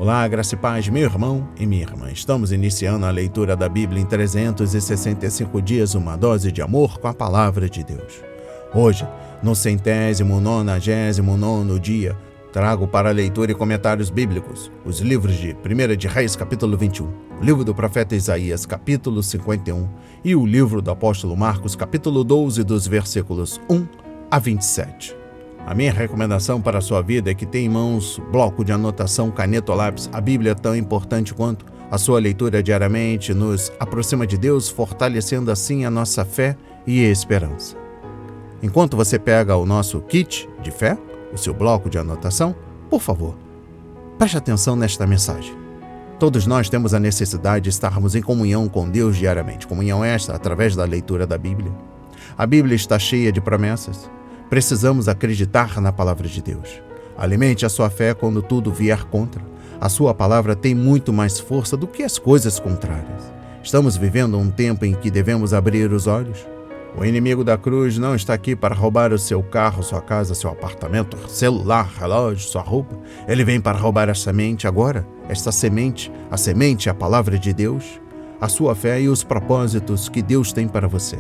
Olá, graça e paz, meu irmão e minha irmã. Estamos iniciando a leitura da Bíblia em 365 dias, uma dose de amor com a Palavra de Deus. Hoje, no 199º dia, trago para a leitura e comentários bíblicos os livros de 1 de Reis, capítulo 21, o livro do profeta Isaías, capítulo 51, e o livro do apóstolo Marcos, capítulo 12, dos versículos 1 a 27. A minha recomendação para a sua vida é que tenha em mãos bloco de anotação, caneta ou lápis. A Bíblia é tão importante quanto a sua leitura diariamente nos aproxima de Deus, fortalecendo assim a nossa fé e esperança. Enquanto você pega o nosso kit de fé, o seu bloco de anotação, por favor, preste atenção nesta mensagem. Todos nós temos a necessidade de estarmos em comunhão com Deus diariamente. Comunhão esta através da leitura da Bíblia. A Bíblia está cheia de promessas. Precisamos acreditar na palavra de Deus. Alimente a sua fé quando tudo vier contra. A sua palavra tem muito mais força do que as coisas contrárias. Estamos vivendo um tempo em que devemos abrir os olhos. O inimigo da cruz não está aqui para roubar o seu carro, sua casa, seu apartamento, celular, relógio, sua roupa. Ele vem para roubar a semente agora. Esta semente, a semente é a palavra de Deus, a sua fé e os propósitos que Deus tem para você.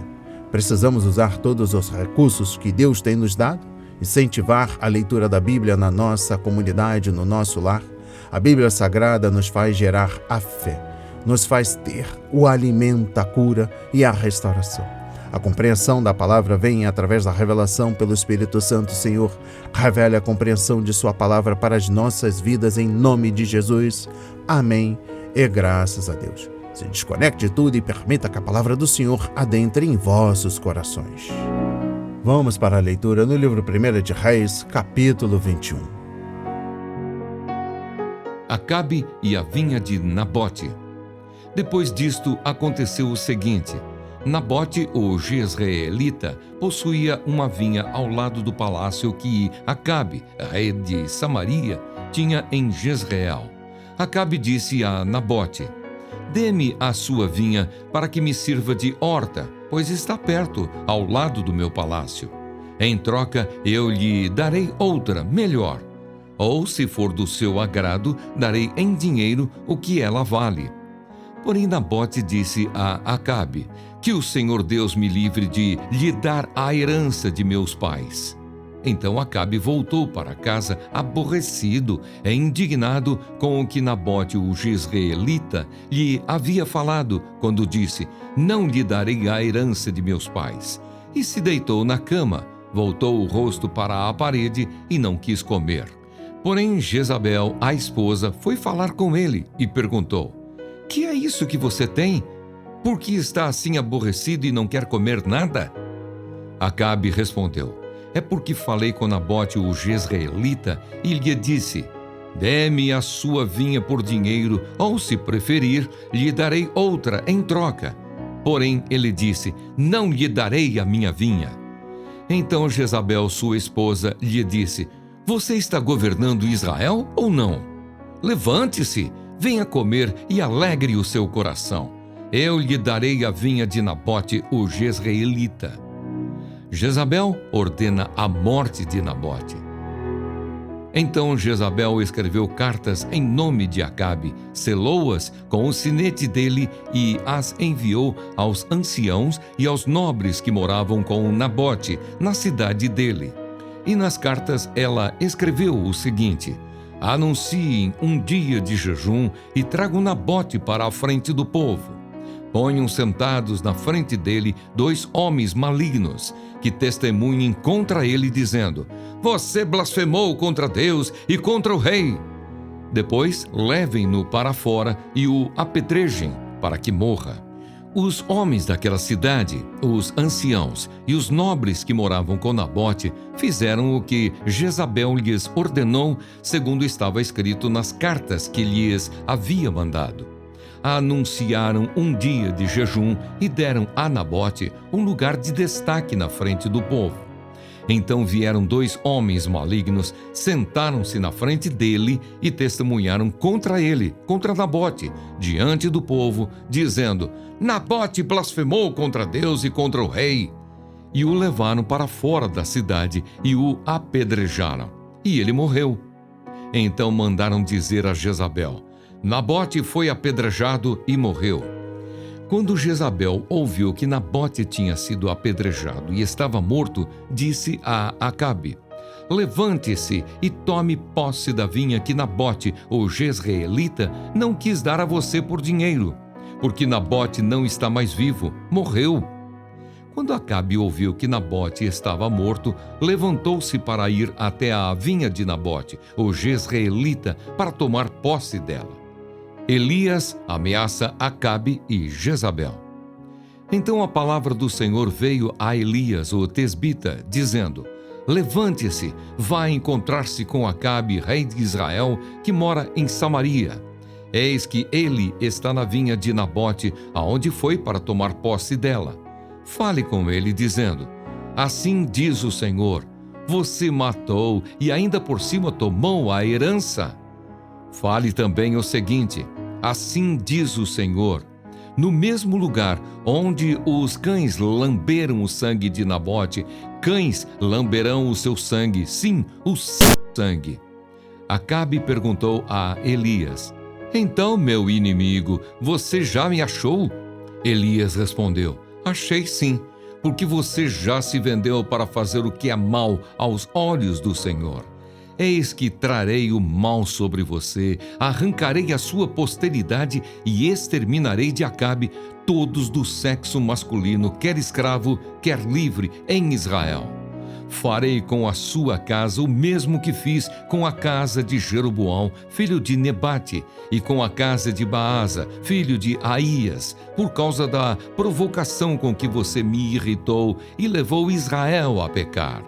Precisamos usar todos os recursos que Deus tem nos dado, incentivar a leitura da Bíblia na nossa comunidade, no nosso lar. A Bíblia Sagrada nos faz gerar a fé, nos faz ter o alimento, a cura e a restauração. A compreensão da palavra vem através da revelação pelo Espírito Santo. Senhor, revele a compreensão de sua palavra para as nossas vidas em nome de Jesus. Amém e graças a Deus. Se desconecte de tudo e permita que a palavra do Senhor adentre em vossos corações. Vamos para a leitura no livro 1 de Reis, capítulo 21. Acabe e a vinha de Nabote. Depois disto aconteceu o seguinte: Nabote, o jezreelita, possuía uma vinha ao lado do palácio que Acabe, rei de Samaria, tinha em Jezreel. Acabe disse a Nabote: dê-me a sua vinha para que me sirva de horta, pois está perto, ao lado do meu palácio. Em troca, eu lhe darei outra, melhor. Ou, se for do seu agrado, darei em dinheiro o que ela vale. Porém, Nabote disse a Acabe: que o Senhor Deus me livre de lhe dar a herança de meus pais. Então Acabe voltou para casa aborrecido e indignado com o que Nabote, o jezreelita, lhe havia falado, quando disse: não lhe darei a herança de meus pais. E se deitou na cama, voltou o rosto para a parede e não quis comer. Porém Jezabel, a esposa, foi falar com ele e perguntou: que é isso que você tem? Por que está assim aborrecido e não quer comer nada? Acabe respondeu: é porque falei com Nabote, o jezreelita, e lhe disse: dê-me a sua vinha por dinheiro, ou, se preferir, lhe darei outra em troca. Porém, ele disse: não lhe darei a minha vinha. Então Jezabel, sua esposa, lhe disse: você está governando Israel ou não? Levante-se, venha comer e alegre o seu coração. Eu lhe darei a vinha de Nabote, o jezreelita. Jezabel ordena a morte de Nabote. Então Jezabel escreveu cartas em nome de Acabe, selou-as com o sinete dele e as enviou aos anciãos e aos nobres que moravam com Nabote na cidade dele. E nas cartas ela escreveu o seguinte: anunciem um dia de jejum e tragam Nabote para a frente do povo. Ponham sentados na frente dele 2 homens malignos, que testemunhem contra ele, dizendo: você blasfemou contra Deus e contra o rei. Depois levem-no para fora e o apedrejem, para que morra. Os homens daquela cidade, os anciãos e os nobres que moravam com Nabote, fizeram o que Jezabel lhes ordenou, segundo estava escrito nas cartas que lhes havia mandado. Anunciaram um dia de jejum e deram a Nabote um lugar de destaque na frente do povo. Então vieram 2 homens malignos, sentaram-se na frente dele e testemunharam contra ele, contra Nabote, diante do povo, dizendo: Nabote blasfemou contra Deus e contra o rei. E o levaram para fora da cidade e o apedrejaram. E ele morreu. Então mandaram dizer a Jezabel: Nabote foi apedrejado e morreu. Quando Jezabel ouviu que Nabote tinha sido apedrejado e estava morto, disse a Acabe: Levante-se e tome posse da vinha que Nabote, o jezreelita, não quis dar a você por dinheiro, porque Nabote não está mais vivo, morreu. Quando Acabe ouviu que Nabote estava morto, levantou-se para ir até a vinha de Nabote, o jezreelita, para tomar posse dela. Elias ameaça Acabe e Jezabel. Então a palavra do Senhor veio a Elias, o tesbita, dizendo: Levante-se, vá encontrar-se com Acabe, rei de Israel, que mora em Samaria. Eis que ele está na vinha de Nabote, aonde foi para tomar posse dela. Fale com ele, dizendo: Assim diz o Senhor, você matou e ainda por cima tomou a herança. Fale também o seguinte: Assim diz o Senhor, no mesmo lugar onde os cães lamberam o sangue de Nabote, cães lamberão o seu sangue, sim, o seu sangue. Acabe perguntou a Elias: Então, meu inimigo, você já me achou? Elias respondeu: Achei sim, porque você já se vendeu para fazer o que é mal aos olhos do Senhor. Eis que trarei o mal sobre você, arrancarei a sua posteridade e exterminarei de Acabe todos do sexo masculino, quer escravo, quer livre, em Israel. Farei com a sua casa o mesmo que fiz com a casa de Jeroboão, filho de Nebate, e com a casa de Baasa, filho de Aías, por causa da provocação com que você me irritou e levou Israel a pecar.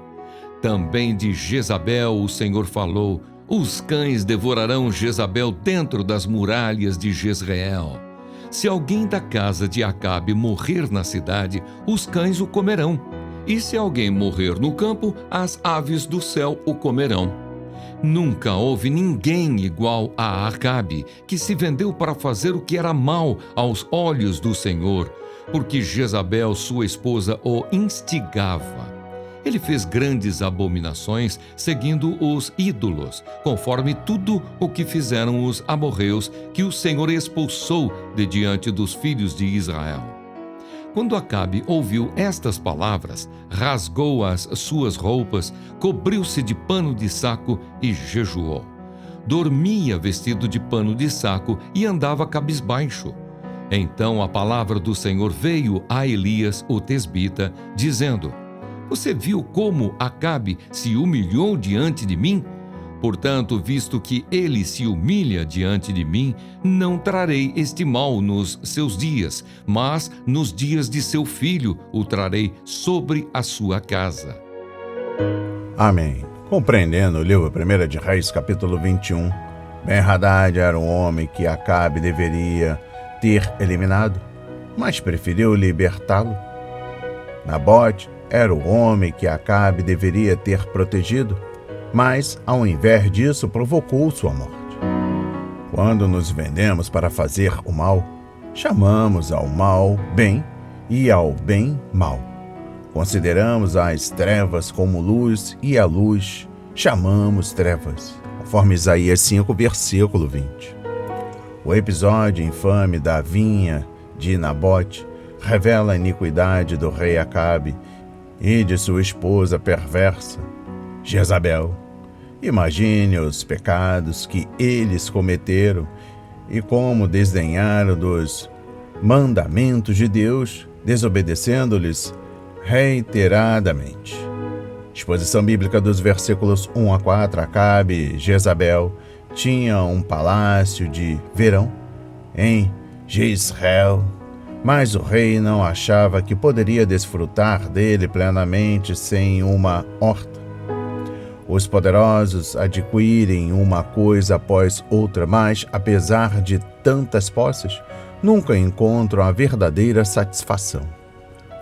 Também de Jezabel o Senhor falou: os cães devorarão Jezabel dentro das muralhas de Jezreel. Se alguém da casa de Acabe morrer na cidade, os cães o comerão. E se alguém morrer no campo, as aves do céu o comerão. Nunca houve ninguém igual a Acabe, que se vendeu para fazer o que era mal aos olhos do Senhor, porque Jezabel, sua esposa, o instigava. Ele fez grandes abominações, seguindo os ídolos, conforme tudo o que fizeram os amorreus, que o Senhor expulsou de diante dos filhos de Israel. Quando Acabe ouviu estas palavras, rasgou as suas roupas, cobriu-se de pano de saco e jejuou. Dormia vestido de pano de saco e andava cabisbaixo. Então a palavra do Senhor veio a Elias, o tesbita, dizendo: Você viu como Acabe se humilhou diante de mim? Portanto, visto que ele se humilha diante de mim, não trarei este mal nos seus dias, mas nos dias de seu filho o trarei sobre a sua casa. Amém. Compreendendo o livro 1 de Reis, capítulo 21, Ben-Hadad era um homem que Acabe deveria ter eliminado, mas preferiu libertá-lo. Nabote era o homem que Acabe deveria ter protegido, mas, ao invés disso, provocou sua morte. Quando nos vendemos para fazer o mal, chamamos ao mal bem e ao bem mal. Consideramos as trevas como luz e a luz chamamos trevas, conforme Isaías 5, versículo 20. O episódio infame da vinha de Nabote revela a iniquidade do rei Acabe e de sua esposa perversa, Jezabel. Imagine os pecados que eles cometeram e como desdenharam dos mandamentos de Deus, desobedecendo-lhes reiteradamente. Exposição bíblica dos versículos 1 a 4. Acabe e Jezabel tinham um palácio de verão em Jezreel, mas o rei não achava que poderia desfrutar dele plenamente sem uma horta. Os poderosos adquirem uma coisa após outra, mas, apesar de tantas posses, nunca encontram a verdadeira satisfação.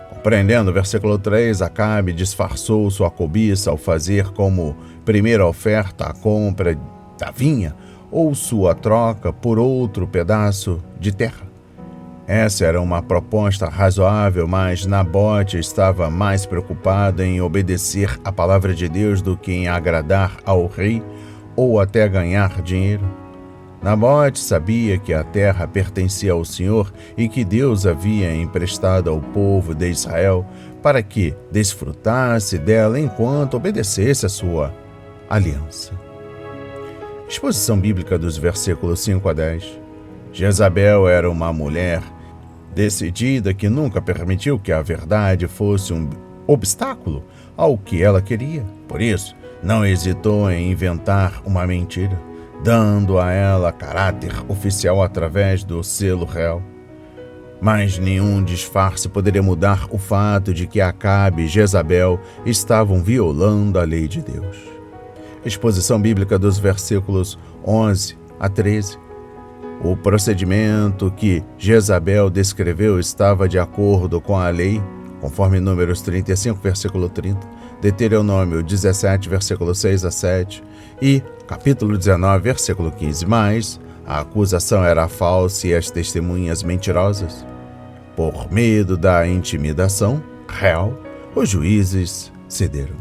Compreendendo o versículo 3, Acabe disfarçou sua cobiça ao fazer como primeira oferta a compra da vinha ou sua troca por outro pedaço de terra. Essa era uma proposta razoável, mas Nabote estava mais preocupado em obedecer à palavra de Deus do que em agradar ao rei ou até ganhar dinheiro. Nabote sabia que a terra pertencia ao Senhor e que Deus havia emprestado ao povo de Israel para que desfrutasse dela enquanto obedecesse a sua aliança. Exposição bíblica dos versículos 5 a 10. Jezabel era uma mulher decidida que nunca permitiu que a verdade fosse um obstáculo ao que ela queria. Por isso, não hesitou em inventar uma mentira, dando a ela caráter oficial através do selo real. Mas nenhum disfarce poderia mudar o fato de que Acabe e Jezabel estavam violando a lei de Deus. Exposição bíblica dos versículos 11 a 13. O procedimento que Jezabel descreveu estava de acordo com a lei, conforme Números 35, versículo 30, Deuteronômio 17, versículo 6 a 7 e capítulo 19, versículo 15. Mas a acusação era falsa e as testemunhas mentirosas. Por medo da intimidação real, os juízes cederam.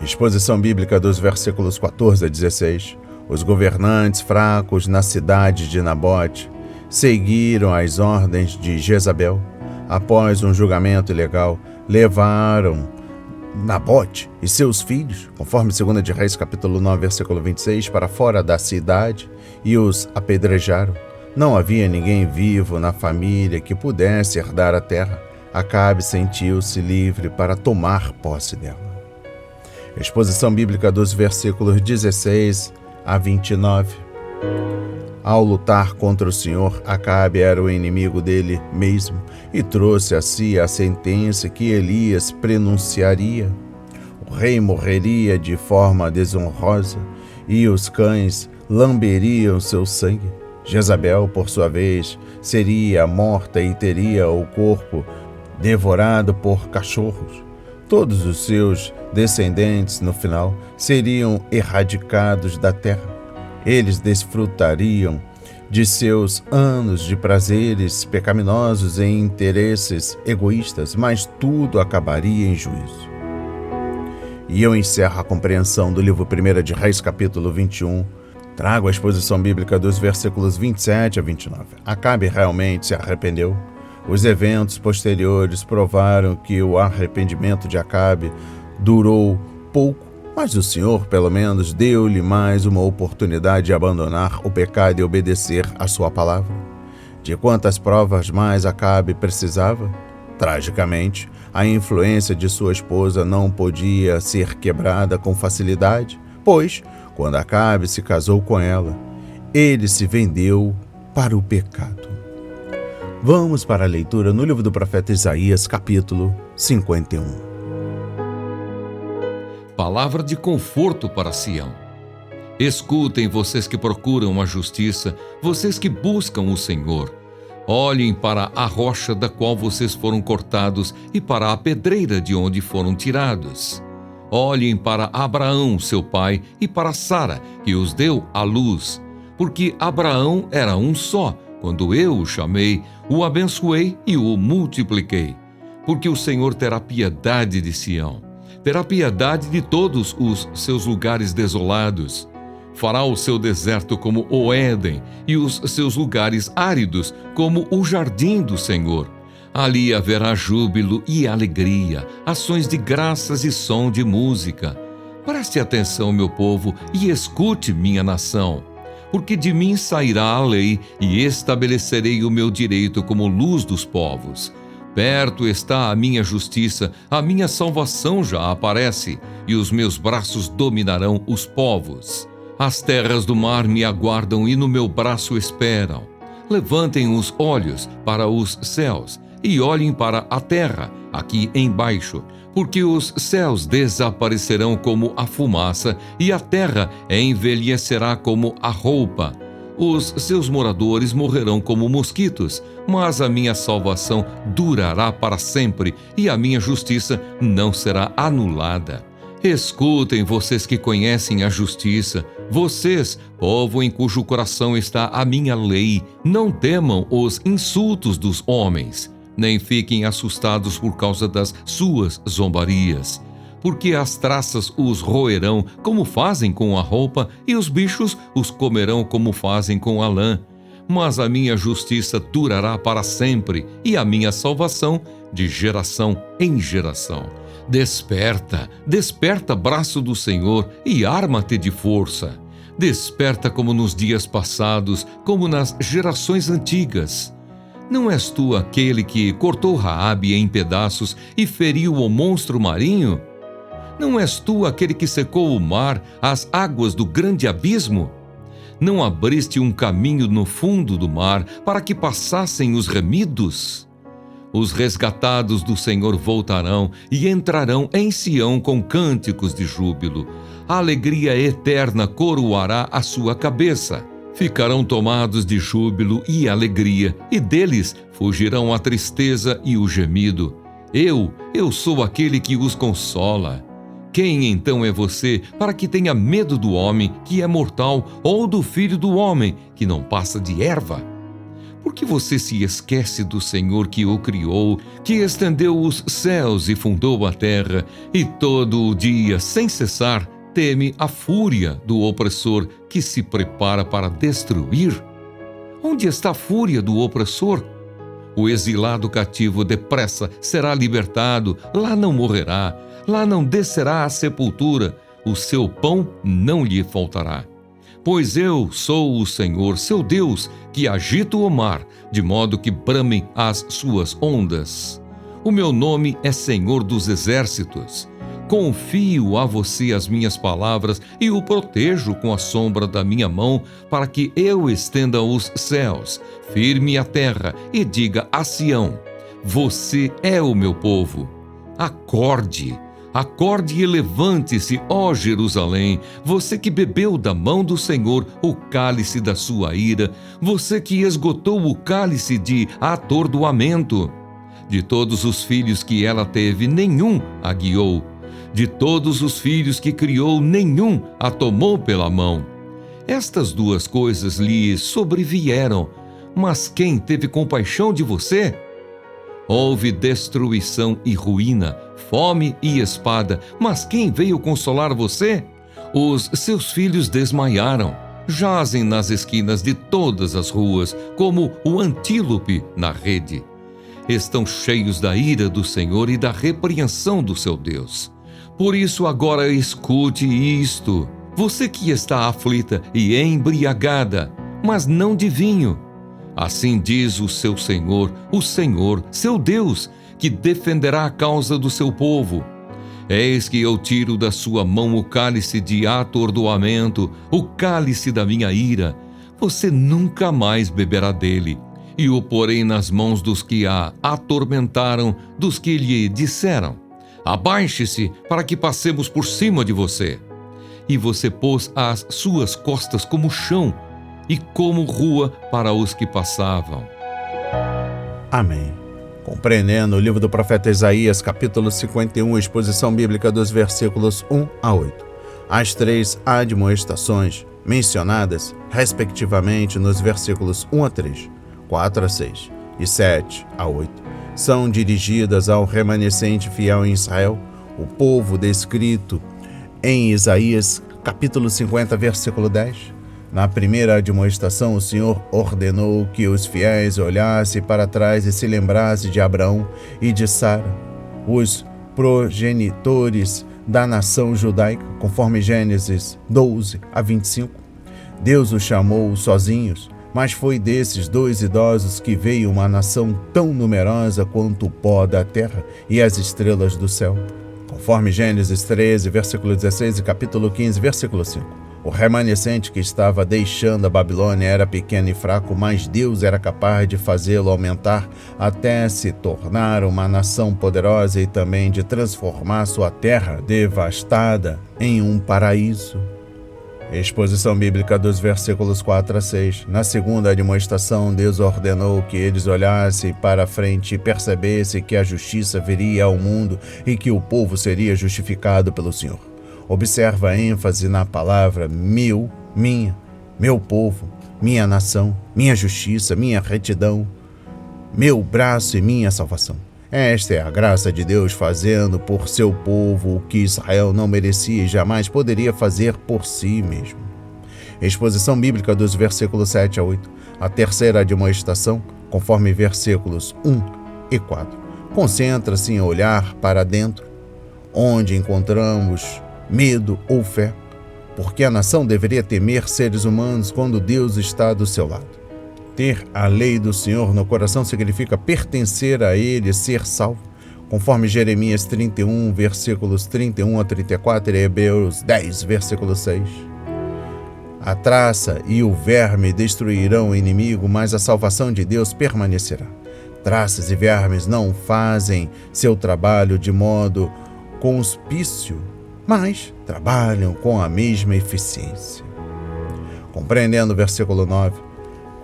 Exposição bíblica dos versículos 14 a 16. Os governantes fracos na cidade de Nabote seguiram as ordens de Jezabel. Após um julgamento ilegal, levaram Nabote e seus filhos, conforme 2 de Reis, capítulo 9, versículo 26, para fora da cidade e os apedrejaram. Não havia ninguém vivo na família que pudesse herdar a terra. Acabe sentiu-se livre para tomar posse dela. Exposição bíblica dos versículos 16 a 29. Ao lutar contra o Senhor, Acabe era o inimigo dele mesmo e trouxe a si a sentença que Elias pronunciaria. O rei morreria de forma desonrosa e os cães lamberiam seu sangue. Jezabel, por sua vez, seria morta e teria o corpo devorado por cachorros. Todos os seus descendentes, no final, seriam erradicados da terra. Eles desfrutariam de seus anos de prazeres pecaminosos e interesses egoístas, mas tudo acabaria em juízo. E eu encerro a compreensão do livro 1 de Reis, capítulo 21. Trago a exposição bíblica dos versículos 27 a 29. Acabe realmente se arrependeu. Os eventos posteriores provaram que o arrependimento de Acabe durou pouco, mas o Senhor, pelo menos, deu-lhe mais uma oportunidade de abandonar o pecado e obedecer à sua palavra. De quantas provas mais Acabe precisava? Tragicamente, a influência de sua esposa não podia ser quebrada com facilidade, pois, quando Acabe se casou com ela, ele se vendeu para o pecado. Vamos para a leitura no livro do profeta Isaías, capítulo 51. Palavra de conforto para Sião. Escutem, vocês que procuram a justiça, vocês que buscam o Senhor. Olhem para a rocha da qual vocês foram cortados e para a pedreira de onde foram tirados. Olhem para Abraão, seu pai, e para Sara, que os deu à luz. Porque Abraão era um só, quando eu o chamei, o abençoei e o multipliquei. Porque o Senhor terá piedade de Sião, terá piedade de todos os seus lugares desolados. Fará o seu deserto como o Éden e os seus lugares áridos como o jardim do Senhor. Ali haverá júbilo e alegria, ações de graças e som de música. Preste atenção, meu povo, e escute, minha nação. Porque de mim sairá a lei e estabelecerei o meu direito como luz dos povos. Perto está a minha justiça, a minha salvação já aparece, e os meus braços dominarão os povos. As terras do mar me aguardam e no meu braço esperam. Levantem os olhos para os céus e olhem para a terra, aqui embaixo, porque os céus desaparecerão como a fumaça e a terra envelhecerá como a roupa. Os seus moradores morrerão como mosquitos, mas a minha salvação durará para sempre e a minha justiça não será anulada. Escutem, vocês que conhecem a justiça, vocês, povo em cujo coração está a minha lei, não temam os insultos dos homens, nem fiquem assustados por causa das suas zombarias. porque as traças os roerão como fazem com a roupa, e os bichos os comerão como fazem com a lã. Mas a minha justiça durará para sempre, e a minha salvação de geração em geração. Desperta, desperta, braço do Senhor, e arma-te de força. Desperta como nos dias passados, como nas gerações antigas. Não és tu aquele que cortou Raabe em pedaços e feriu o monstro marinho? Não és tu aquele que secou o mar, as águas do grande abismo? Não abriste um caminho no fundo do mar para que passassem os remidos? Os resgatados do Senhor voltarão e entrarão em Sião com cânticos de júbilo. A alegria eterna coroará a sua cabeça. Ficarão tomados de júbilo e alegria, e deles fugirão a tristeza e o gemido. Eu sou aquele que os consola. Quem então é você para que tenha medo do homem que é mortal, ou do filho do homem que não passa de erva? Porque você se esquece do Senhor que o criou, que estendeu os céus e fundou a terra, e todo o dia, sem cessar, teme a fúria do opressor que se prepara para destruir? Onde está a fúria do opressor? O exilado cativo depressa será libertado, lá não morrerá, lá não descerá à sepultura, o seu pão não lhe faltará. Pois eu sou o Senhor, seu Deus, que agito o mar, de modo que bramem as suas ondas. O meu nome é Senhor dos Exércitos. Confio a você as minhas palavras e o protejo com a sombra da minha mão, para que eu estenda os céus, firme a terra e diga a Sião: você é o meu povo. Acorde, acorde e levante-se, ó Jerusalém, você que bebeu da mão do Senhor o cálice da sua ira, você que esgotou o cálice de atordoamento. De todos os filhos que ela teve, nenhum a guiou. De todos os filhos que criou, nenhum a tomou pela mão. Estas duas coisas lhe sobrevieram, mas quem teve compaixão de você? Houve destruição e ruína, fome e espada, mas quem veio consolar você? Os seus filhos desmaiaram, jazem nas esquinas de todas as ruas, como o antílope na rede. Estão cheios da ira do Senhor e da repreensão do seu Deus. Por isso agora escute isto, você que está aflita e embriagada, mas não de vinho. Assim diz o Senhor, seu Deus, que defenderá a causa do seu povo. Eis que eu tiro da sua mão o cálice de atordoamento, o cálice da minha ira. Você nunca mais beberá dele, e o porei nas mãos dos que a atormentaram, dos que lhe disseram: abaixe-se para que passemos por cima de você. E você pôs as suas costas como chão e como rua para os que passavam. Amém. Compreendendo o livro do profeta Isaías, capítulo 51, exposição bíblica dos versículos 1 a 8. As três admoestações mencionadas, respectivamente, nos versículos 1 a 3, 4 a 6 e 7 a 8, são dirigidas ao remanescente fiel em Israel, o povo descrito em Isaías, capítulo 50, versículo 10. Na primeira admoestação, o Senhor ordenou que os fiéis olhassem para trás e se lembrassem de Abraão e de Sara, os progenitores da nação judaica, conforme Gênesis 12 a 25. Deus os chamou sozinhos, mas foi desses dois idosos que veio uma nação tão numerosa quanto o pó da terra e as estrelas do céu. Conforme Gênesis 13, versículo 16 e capítulo 15, versículo 5. O remanescente que estava deixando a Babilônia era pequeno e fraco, mas Deus era capaz de fazê-lo aumentar até se tornar uma nação poderosa e também de transformar sua terra devastada em um paraíso. Exposição bíblica dos versículos 4 a 6. Na segunda admoestação, Deus ordenou que eles olhassem para a frente e percebessem que a justiça viria ao mundo e que o povo seria justificado pelo Senhor. Observa a ênfase na palavra meu, minha, meu povo, minha nação, minha justiça, minha retidão, meu braço e minha salvação. Esta é a graça de Deus fazendo por seu povo o que Israel não merecia e jamais poderia fazer por si mesmo. Exposição bíblica dos versículos 7 a 8. A terceira admoestação, conforme versículos 1 e 4, concentra-se em olhar para dentro, onde encontramos medo ou fé, porque a nação deveria temer seres humanos quando Deus está do seu lado. Ter a lei do Senhor no coração significa pertencer a Ele e ser salvo, conforme Jeremias 31, versículos 31 a 34 e Hebreus 10, versículo 6. A traça e o verme destruirão o inimigo, mas a salvação de Deus permanecerá. Traças e vermes não fazem seu trabalho de modo conspício, mas trabalham com a mesma eficiência. Compreendendo o versículo 9,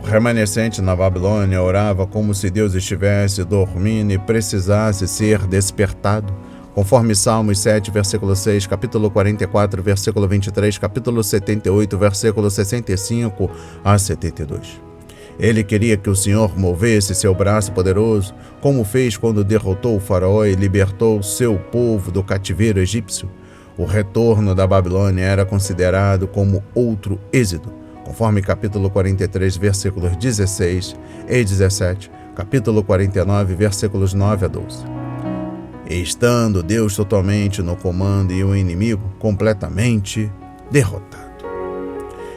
o remanescente na Babilônia orava como se Deus estivesse dormindo e precisasse ser despertado, conforme Salmos 7, versículo 6, capítulo 44, versículo 23, capítulo 78, versículo 65 a 72. Ele queria que o Senhor movesse seu braço poderoso, como fez quando derrotou o faraó e libertou seu povo do cativeiro egípcio. O retorno da Babilônia era considerado como outro êxodo, conforme capítulo 43, versículos 16 e 17, capítulo 49, versículos 9 a 12. Estando Deus totalmente no comando e o inimigo completamente derrotado.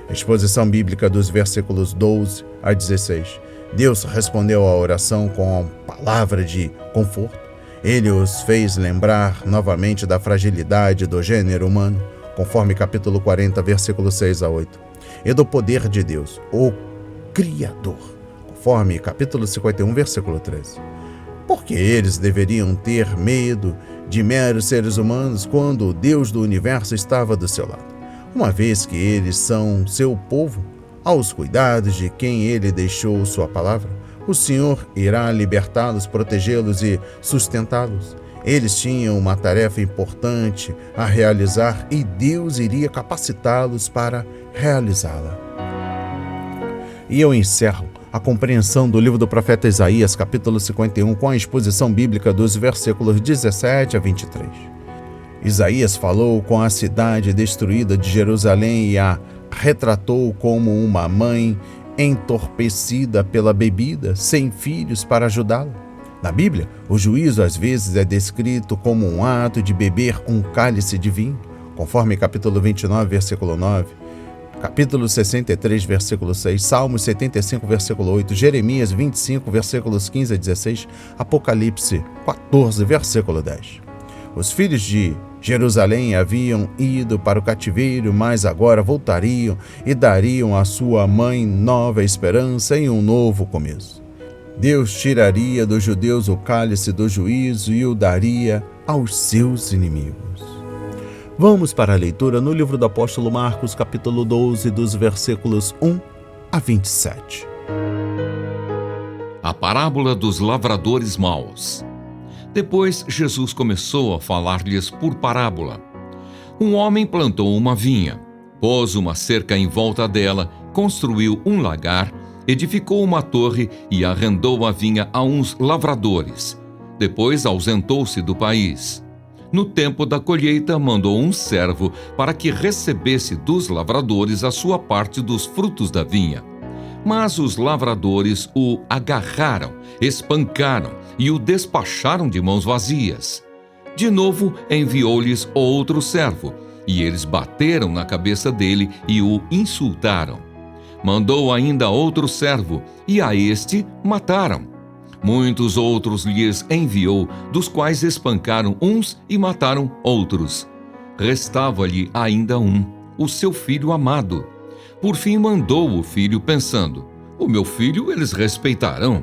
Exposição bíblica dos versículos 12 a 16. Deus respondeu à oração com a palavra de conforto. Ele os fez lembrar novamente da fragilidade do gênero humano, conforme capítulo 40, versículos 6 a 8. E do poder de Deus, o Criador, conforme capítulo 51, versículo 13. Porque eles deveriam ter medo de meros seres humanos quando o Deus do universo estava do seu lado, uma vez que eles são seu povo, aos cuidados de quem ele deixou sua palavra, o Senhor irá libertá-los, protegê-los e sustentá-los. Eles tinham uma tarefa importante a realizar e Deus iria capacitá-los para realizá-la. E eu encerro a compreensão do livro do profeta Isaías, capítulo 51, com a exposição bíblica dos versículos 17 a 23. Isaías falou com a cidade destruída de Jerusalém e a retratou como uma mãe entorpecida pela bebida, sem filhos para ajudá-la. Na Bíblia, o juízo às vezes é descrito como um ato de beber um cálice de vinho, conforme capítulo 29, versículo 9, capítulo 63, versículo 6, Salmos 75, versículo 8, Jeremias 25, versículos 15 a 16, Apocalipse 14, versículo 10. Os filhos de Jerusalém haviam ido para o cativeiro, mas agora voltariam e dariam à sua mãe nova esperança e um novo começo. Deus tiraria dos judeus o cálice do juízo e o daria aos seus inimigos. Vamos para a leitura no livro do apóstolo Marcos, capítulo 12, dos versículos 1 a 27. A parábola dos lavradores maus. Depois Jesus começou a falar-lhes por parábola. Um homem plantou uma vinha, pôs uma cerca em volta dela, construiu um lagar, edificou uma torre e arrendou a vinha a uns lavradores. Depois ausentou-se do país. No tempo da colheita, mandou um servo para que recebesse dos lavradores a sua parte dos frutos da vinha. Mas os lavradores o agarraram, espancaram e o despacharam de mãos vazias. De novo enviou-lhes outro servo, e eles bateram na cabeça dele e o insultaram. Mandou ainda outro servo, e a este mataram. Muitos outros lhes enviou, dos quais espancaram uns e mataram outros. Restava-lhe ainda um, o seu filho amado. Por fim mandou o filho, pensando: o meu filho eles respeitarão.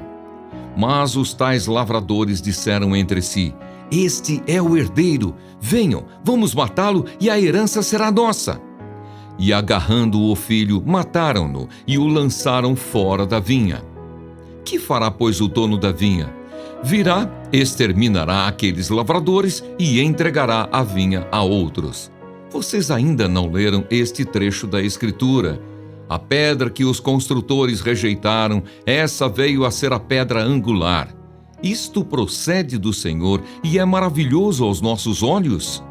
Mas os tais lavradores disseram entre si: este é o herdeiro, venham, vamos matá-lo e a herança será nossa. E agarrando o filho, mataram-no e o lançaram fora da vinha. Que fará, pois, o dono da vinha? Virá, exterminará aqueles lavradores e entregará a vinha a outros. Vocês ainda não leram este trecho da Escritura? A pedra que os construtores rejeitaram, essa veio a ser a pedra angular. isto procede do Senhor e é maravilhoso aos nossos olhos?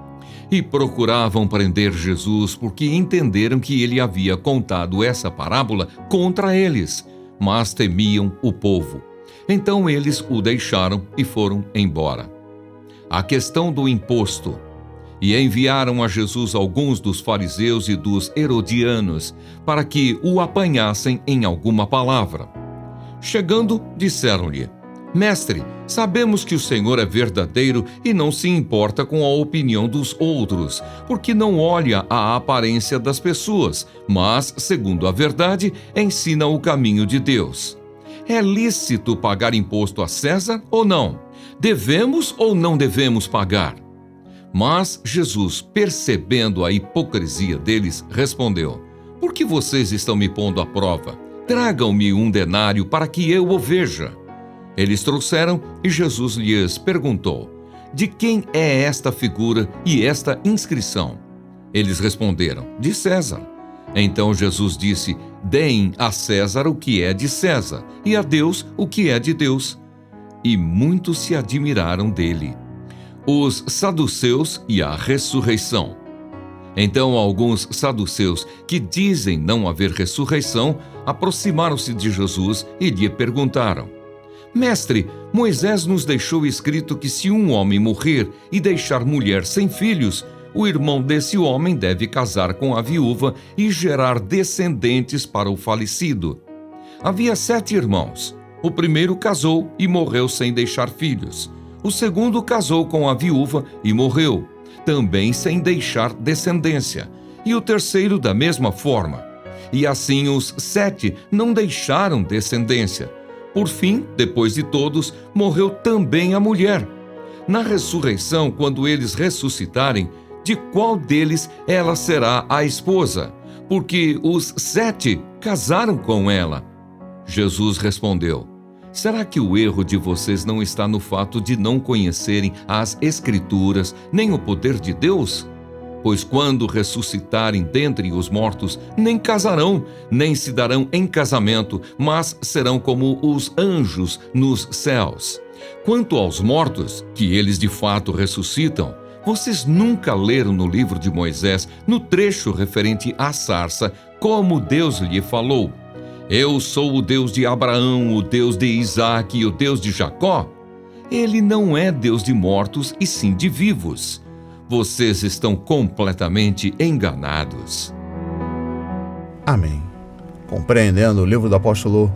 E procuravam prender Jesus porque entenderam que ele havia contado essa parábola contra eles, mas temiam o povo. Então eles o deixaram e foram embora. A questão do imposto. E enviaram a Jesus alguns dos fariseus e dos herodianos para que o apanhassem em alguma palavra. Chegando, disseram-lhe: Mestre, sabemos que o Senhor é verdadeiro e não se importa com a opinião dos outros, porque não olha a aparência das pessoas, mas, segundo a verdade, ensina o caminho de Deus. É lícito pagar imposto a César ou não? Devemos ou não devemos pagar? Mas Jesus, percebendo a hipocrisia deles, respondeu: Por que vocês estão me pondo à prova? Tragam-me um denário para que eu o veja. Eles trouxeram e Jesus lhes perguntou: De quem é esta figura e esta inscrição? Eles responderam: De César. Então Jesus disse: Deem a César o que é de César e a Deus o que é de Deus. E muitos se admiraram dele. Os saduceus e a ressurreição. Então alguns saduceus, que dizem não haver ressurreição, aproximaram-se de Jesus e lhe perguntaram: Mestre, Moisés nos deixou escrito que se um homem morrer e deixar mulher sem filhos, o irmão desse homem deve casar com a viúva e gerar descendentes para o falecido. Havia 7 irmãos. O primeiro casou e morreu sem deixar filhos. O segundo casou com a viúva e morreu, também sem deixar descendência. E o terceiro da mesma forma. E assim os 7 não deixaram descendência. Por fim, depois de todos, morreu também a mulher. Na ressurreição, quando eles ressuscitarem, de qual deles ela será a esposa? Porque os 7 casaram com ela. Jesus respondeu: Será que o erro de vocês não está no fato de não conhecerem as Escrituras, nem o poder de Deus? Pois quando ressuscitarem dentre os mortos, nem casarão, nem se darão em casamento, mas serão como os anjos nos céus. Quanto aos mortos, que eles de fato ressuscitam, vocês nunca leram no livro de Moisés, no trecho referente à sarça, como Deus lhe falou: Eu sou o Deus de Abraão, o Deus de Isaque e o Deus de Jacó? Ele não é Deus de mortos e sim de vivos. Vocês estão completamente enganados. Amém. Compreendendo o livro do apóstolo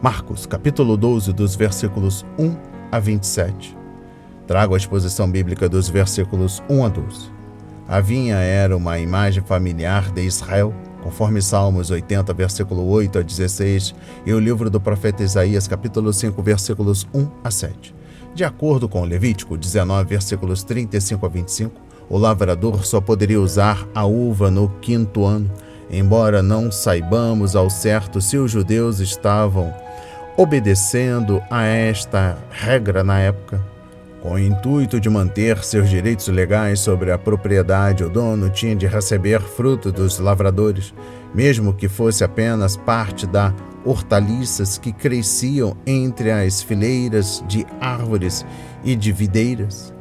Marcos, capítulo 12, dos versículos 1 a 27. Trago a exposição bíblica dos versículos 1 a 12. A vinha era uma imagem familiar de Israel, conforme Salmos 80, versículo 8 a 16, e o livro do profeta Isaías, capítulo 5, versículos 1 a 7. De acordo com Levítico 19, versículos 35 a 25, o lavrador só poderia usar a uva no 5º ano, embora não saibamos ao certo se os judeus estavam obedecendo a esta regra na época. Com o intuito de manter seus direitos legais sobre a propriedade, o dono tinha de receber fruto dos lavradores, mesmo que fosse apenas parte da hortaliças que cresciam entre as fileiras de árvores e de videiras.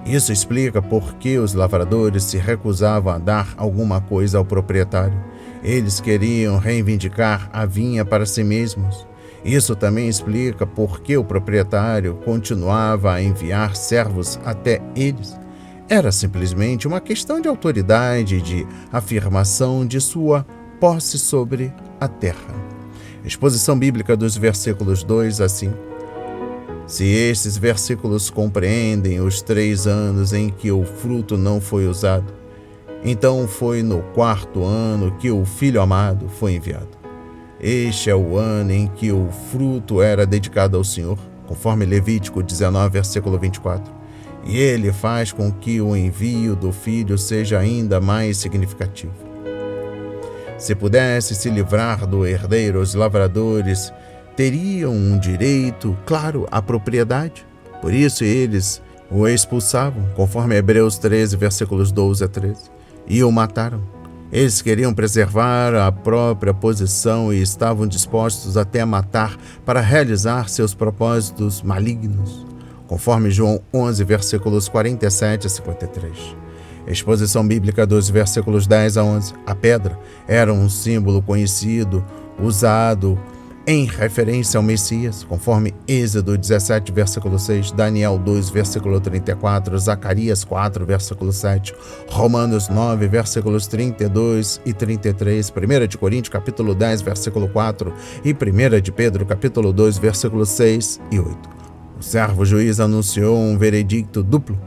Isso explica por que os lavradores se recusavam a dar alguma coisa ao proprietário. Eles queriam reivindicar a vinha para si mesmos. Isso também explica por que o proprietário continuava a enviar servos até eles. Era simplesmente uma questão de autoridade e de afirmação de sua posse sobre a terra. Exposição bíblica dos versículos 2 a 5. Se estes versículos compreendem os 3 anos em que o fruto não foi usado, então foi no 4º ano que o Filho amado foi enviado. Este é o ano em que o fruto era dedicado ao Senhor, conforme Levítico 19, versículo 24. E ele faz com que o envio do Filho seja ainda mais significativo. Se pudesse se livrar do herdeiro, os lavradores teriam um direito, claro, à propriedade. Por isso eles o expulsavam, conforme Hebreus 13, versículos 12 a 13, e o mataram. Eles queriam preservar a própria posição e estavam dispostos até a matar para realizar seus propósitos malignos, conforme João 11, versículos 47 a 53. Exposição bíblica dos versículos 10 a 11. A pedra era um símbolo conhecido, usado em referência ao Messias, conforme Êxodo 17, versículo 6, Daniel 2, versículo 34, Zacarias 4, versículo 7, Romanos 9, versículos 32 e 33, 1 de Coríntios, capítulo 10, versículo 4 e 1 de Pedro, capítulo 2, versículos 6 e 8. O servo juiz anunciou um veredicto duplo.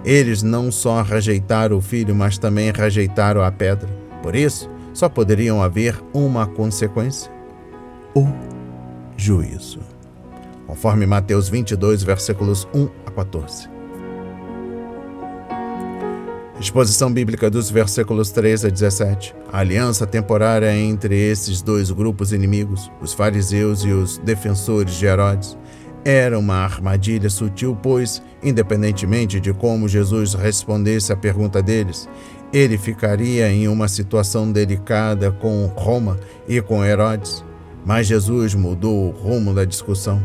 Eles não só rejeitaram o filho, mas também rejeitaram a pedra. Por isso, só poderiam haver uma consequência: o juízo, conforme Mateus 22, versículos 1 a 14. Exposição bíblica dos versículos 3 a 17. A aliança temporária entre esses dois grupos inimigos, os fariseus e os defensores de Herodes, era uma armadilha sutil, pois, independentemente de como Jesus respondesse à pergunta deles, ele ficaria em uma situação delicada com Roma e com Herodes. Mas Jesus mudou o rumo da discussão,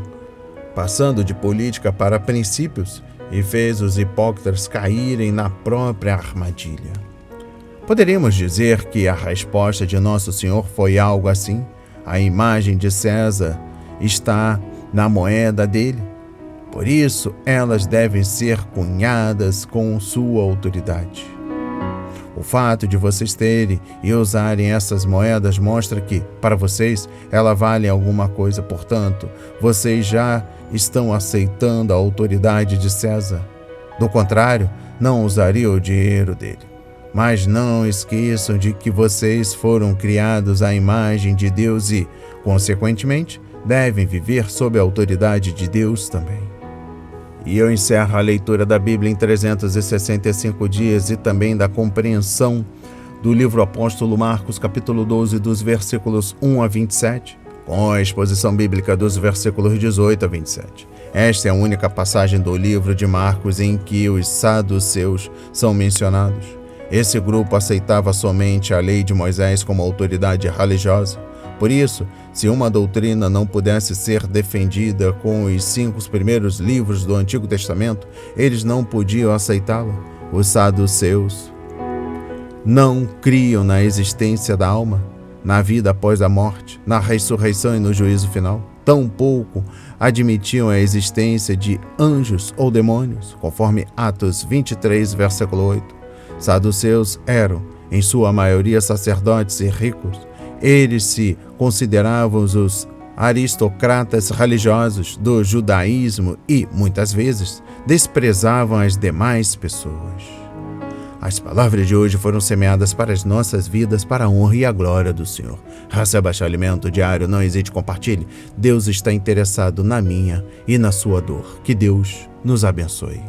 passando de política para princípios, e fez os hipócritas caírem na própria armadilha. Poderíamos dizer que a resposta de Nosso Senhor foi algo assim: a imagem de César está na moeda dele, por isso elas devem ser cunhadas com sua autoridade. O fato de vocês terem e usarem essas moedas mostra que, para vocês, elas valem alguma coisa. Portanto, vocês já estão aceitando a autoridade de César. Do contrário, não usariam o dinheiro dele. Mas não esqueçam de que vocês foram criados à imagem de Deus e, consequentemente, devem viver sob a autoridade de Deus também. E eu encerro a leitura da Bíblia em 365 dias e também da compreensão do livro Apóstolo Marcos, capítulo 12, dos versículos 1 a 27, com a exposição bíblica dos versículos 18 a 27. Esta é a única passagem do livro de Marcos em que os saduceus são mencionados. Esse grupo aceitava somente a lei de Moisés como autoridade religiosa. Por isso, se uma doutrina não pudesse ser defendida com os 5 primeiros livros do Antigo Testamento, eles não podiam aceitá-la. Os saduceus não criam na existência da alma, na vida após a morte, na ressurreição e no juízo final. Tampouco admitiam a existência de anjos ou demônios, conforme Atos 23, versículo 8. Saduceus eram, em sua maioria, sacerdotes e ricos. Eles se consideravam os aristocratas religiosos do judaísmo e, muitas vezes, desprezavam as demais pessoas. As palavras de hoje foram semeadas para as nossas vidas, para a honra e a glória do Senhor. Receba este alimento diário, não hesite, compartilhe. Deus está interessado na minha e na sua dor. Que Deus nos abençoe.